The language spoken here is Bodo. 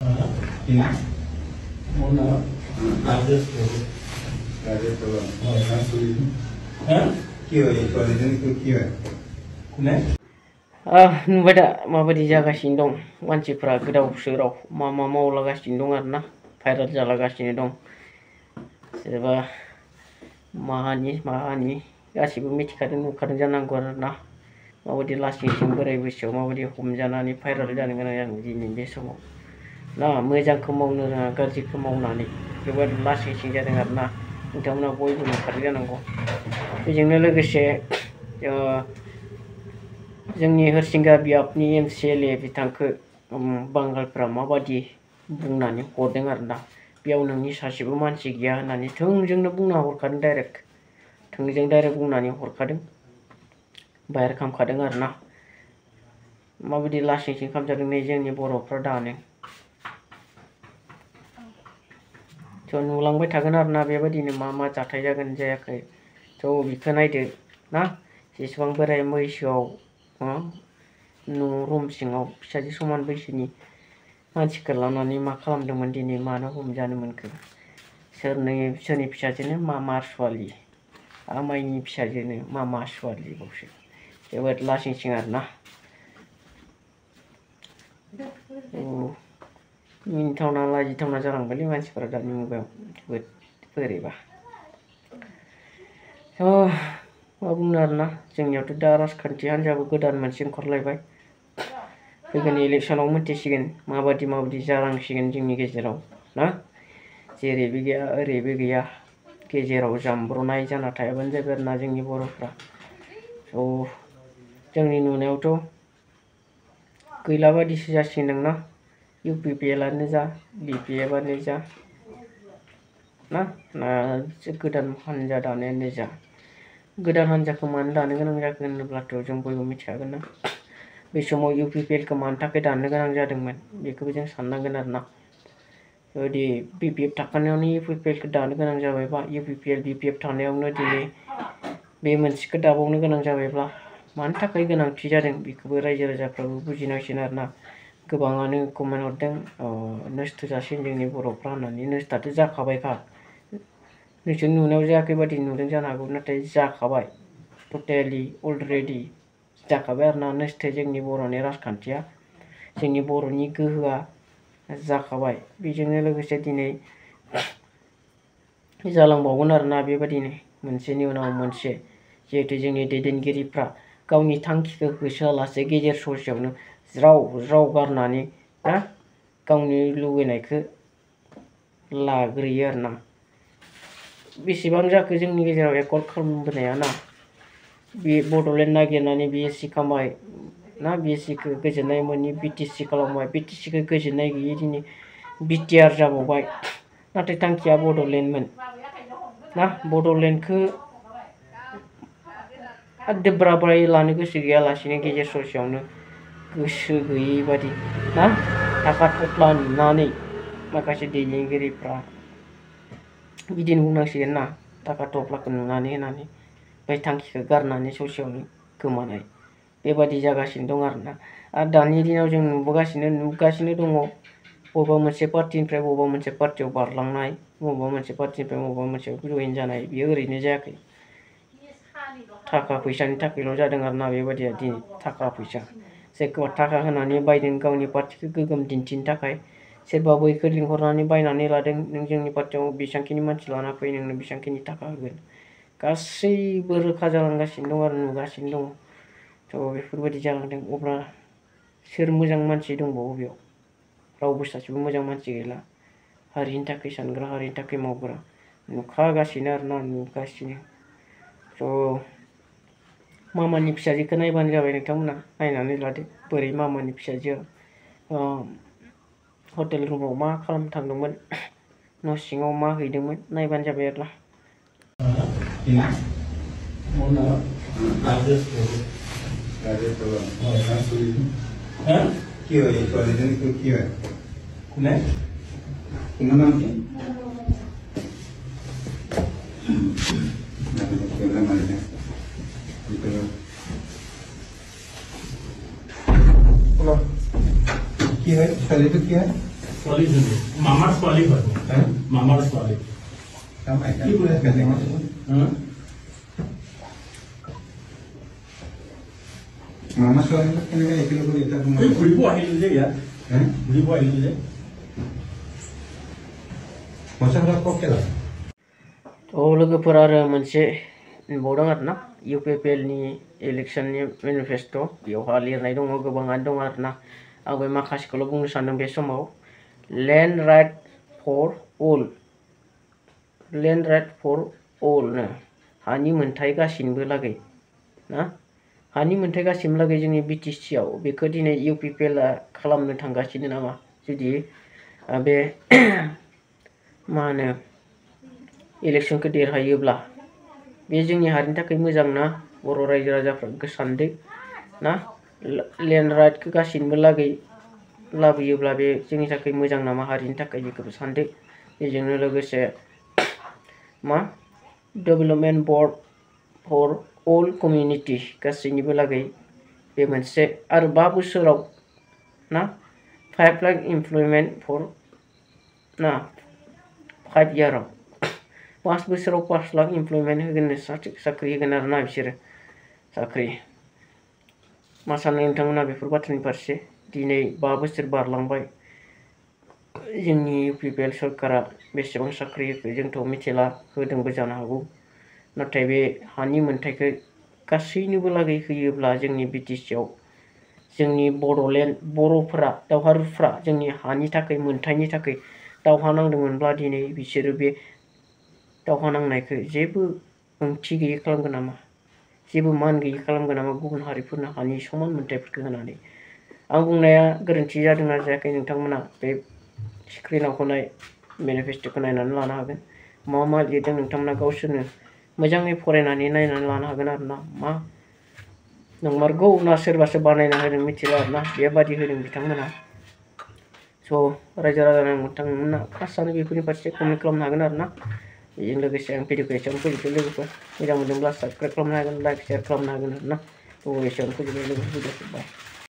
Ini mana ada tuh नुबाय दा माबायदि जागासिनो दं मानसिफ्रा गोदाव सोराव मा मावलागासिनो दं आरोना भाइरेल जालागासिनो दं सोरबा माहानि गासिबो मिथिखादों नुखादों जानांगौ आरोना माबायदि लासिंसिं बोराय बैसोआव माबायदि हमजानानै भाइरेल जानो गोनां जादों दिनै बे समाव ना मोजांखौ मावनो रोङा गाज्रिखौ मावनानै जोबोद लासिंसिं जादों आरोना नोंथांमोना बयबो नुखादों जानांगौ बेजोंनो लोगोसे जोंनि हरसिंगा बियाबनि MCLA बिथांखौ बांगालफ्रा माबादि बुंनानै हरदों आरोना बेयाव नोंनि सासेबो मानसि गैया होननानै थोंजोंनो बुंना हरखादों डाइरेक्ट बुंनानै हरखादों बाहेर खालामखादों आरोना माबायदि लासिंसिं खालामजादों नै जोंनि बर'फ्रा दानो थ' नुलांबाय थागोन आरोना बेबायदिनो मा जाथाय जागोन जायाखै थ' बिखौ नायदो ना जेसेबां बोराय बैसोआव न' रुम सिङाव फिसाजो समान बैसोनि मानसिखौ लानानै मा खालामदोंमोन दिनै मानो हमजानो मोनखो सोरनि फिसाजोनो मा सुवालि आमाइनि फिसाजोनो मा सुवालि बावसो जोबोद लासिंसिं आरोना मिनिथावना लाजिथावना जालांबायलै मानसिफोरा दानि मुगायाव जोबोद बोरैबा मा बुंनो आरोना जोंनियावथ' दा राजखान्थि हान्जाबो गोदान मोनसे ओंखारलायबाय फैगोन इलेक्सनाव मोनथिसिगोन माबायदि जालांसिगोन जोंनि गेजेराव ना जेरैबो गैया ओरैबो गैया गेजेराव जामब्रनाय जाना थायाबानो जाबाय आरोना जोंनि बर'फ्रा जोंनि नुनायावथ' गैला बायदिसो जासिगोनदां UPPLआनो जा BPFआनो जा ना गोदान हान्जा दानायानो जा गोदान हान्जाखौ मानो दानो गोनां जाखो होनोब्लाथ' जों बयबो मिथिखागोन ना बे समाव UPPLखौ मानो थाखाय दाननो गोनां जादोंमोन बेखौबो जों साननांगोन आरोना जुदि BPF थाखानायावनो UPPLखौ दानो गोनां जाबायबा UPPL BPF थानायावनो दिनै बे मोनसेखौ दाबावनो गोनां जाबायब्ला मानि थाखाय गोनांथि जादों बेखौबो रायजो राजाफ्राबो बुजिनांसिगोन आरोना गोबाङानो कमेन्ट हरदों नस्थ' जासिगोन जोंनि बर'फ्रा होननानै नस्थ'आथ' जाखाबायखा नोंसोर नुनायाव जायाखै बादि नुदों जानो हागौ नाथाय जाखाबाय टटेलि अलरेडि जाखाबाय आरोना नस्थ' जोंनि बर'नि राजखान्थिया जोंनि बर'नि गोहोआ जाखाबाय बेजोंनो लोगोसे दिनै जालांबावगोन आरोना बेबायदिनो मोनसेनि उनाव मोनसे जिहेतु जोंनि दैदेनगिरिफ्रा गावनि थांखिखौ होसोआलासे गेजेर ससेयावनो ज्राव गारनानै गावनि लुबैनायखौ लाग्रोयो आरोना बेसेबां जाखो जोंनि गेजेराव एकर्ड खालामबोनाया ना बे बड'लेण्ड नागिरनानै BSc खालामबाय ना BScखौ गोजोननाय मोनि BTC खालामबाय BTCखौ गोजोननाय गैयै दिनै BTR जाबावबाय नाथाय थांखिया बड'लेण्डमोन ना बड'लेण्डखौ दोब्राब्राय लानो गोसो गैयालासिनो गेजेर ससेयावनो गोसो गैयै बादि ना थाखा थफ्ला नुनानै माखासे दैदेनगिरिफ्रा बिदिनो बुंनांसिगोन ना थाखा थफ्लाखौ नुनानै होनानै बै थांखिखौ गारनानै ससेयावनो गोमानाय बेबादि जागासिनो दं आरोना आरो दानि दिनाव जों नुगासिनो दङ बबेबा मोनसे पार्टिनिफ्राय बबेबा मोनसे पार्टियाव बारलांनाय बबेबा मोनसे पार्टिनिफ्राय बबेबा मोनसेयाव जयेन जानाय बेयो ओरैनो जायाखै थाखा फैसानि थाखायल' जादों आरोना बेबादिया दिनै थाखा फैसा सोरखौबा थाखा होनानै बायदों गावनि पार्टिखौ गोगोम दिन्थिनो थाखाय सोरबा बैखौ लिंहरनानै बायनानै लादों नों जोंनि पार्टियाव बेसेबांखिनि मानसि लाना फै नोंनो बेसेबांखिनि थाखा होगोन गासैबो रोखा जालांगासिनो दं आरो नुगासिनो दङ थ' बेफोरबायदि जालांदों अब्ला सोर मोजां मानसि दंबावो बेयाव रावबो सासेबो मोजां मानसि गैला हारिनि थाखाय सानग्रा हारिनि थाखाय मावग्रा नुखागासिनो आरोना नुगासिनो थ' मामानि फिसाजोखौ नायबानो जाबाय नोंथांमोना नायनानै लादो बोरै मामानि फिसाजोआ हटेल रुमाव मा खालामनो थांदोंमोन न' सिङाव मा हैदोंमोन नायबानो जाबाय आरोना কি হয় ছোৱালীটো কি হয় ছোৱালী জনী মামাৰ ছোৱালী হয় মামাৰ ছোৱালী কি কৈ আছে মামা ছোৱালী কেনেকৈ একেলগে এতিয়া ঘূৰিব আহিলো যে ইয়াত ঘূৰিব আহিলো যে পইচাবিলাক কওক লাগে तो लोगोफोर आरो मोनसे नुबावदों आरोना UPPL नि इलेक्शननि मेनिफेस्ट' बेयावहा लिरनाय दङ गोबाङानो दङ आरोना आं बे माखासेखौल' बुंनो सानदों बे समाव land right four all know हानि मोनथाय गासिनोबो लागै ना हानि मोनथाय गासिनोबो लागै जोंनि BTC आव बेखौ दिनै UPPL आ खालामनो थांगासिनो नामा जुदि बे मा होनो इलेक्शनखौ देरहायोब्ला बे जोंनि हारिनि थाखाय मोजां ना बर' रायजो राजाफ्रा सानदो ना लेन्ड राइटखौ गासिनोबो लागै लाबोयोब्ला बे जोंनि थाखाय मोजां नामा हारिनि थाखाय बेखौबो सानदो बेजोंनो लोगोसे मा डेभेलपमेन्ट बर्ड फर अल कमिउनिटि गासैनिबो लागै बे मोनसे आरो 5 बोसोराव ना 5 लाख इमप्लयमेन्ट फर ना 5 इयाराव 5 बोसोराव 5 लाख इमप्लयमेन्ट होगोन साख्रि होगोन आरोना बिसोरो साख्रि मा सानो नोंथांमोना बेफोर बाथ्रानि फारसे दिनै 5 बोसोर बारलांबाय जोंनि UPPL सरकारा बेसेबां साख्रि होखो जोंथ' मिथिला होदोंबो जानो हागौ नाथाय बे हानि मोनथायखौ गासैनोबो लागै होयोब्ला जोंनि BTC आव जोंनि बड'लेण्ड बर'फोरा दावहारुफ्रा जोंनि हानि थाखाय मोनथायनि थाखाय दावहा नांदोंमोनब्ला दिनै बिसोरो बे दावहा नांनायखौ जेबो ओंथि गैयै खालामगोन नामा जेबो मान गैयै खालामगोन नामा गुबुन हारिफोरनो हानि समान मोनथायफोरखौ होनानै आं बुंनाया गोरोन्थि जादोंना जायाखै नोंथांमोना बे स्क्रिनाव होनाय मेनिफेस्ट'खौ नायनानै लानो हागोन मा लिरदों नोंथांमोना गावसोरनो मोजाङै फरायनानै नायनानै लानो हागोन आरोना मा नंमारगौ ना सोरबासो बानायना होदों मिथिला आरोना बेबादि होदों बिथांमोना स' रायजो राजा नोंथांमोना फार्स्टआनो बेफोरनि फारसे कमेन्ट खालामनो हागोन आरोना बेजों लोगोसे आं भिडिअखौ एसेयावनो फोजोबदों लोगोफोर मोजां मोनदोंब्ला साबस्क्राइब खालामनो हागोन लाइक शेयार खालामनो हागोन आरोना थ' एसेयावनो फोजोबनाय लोगोफोर भिडिअखौ बाय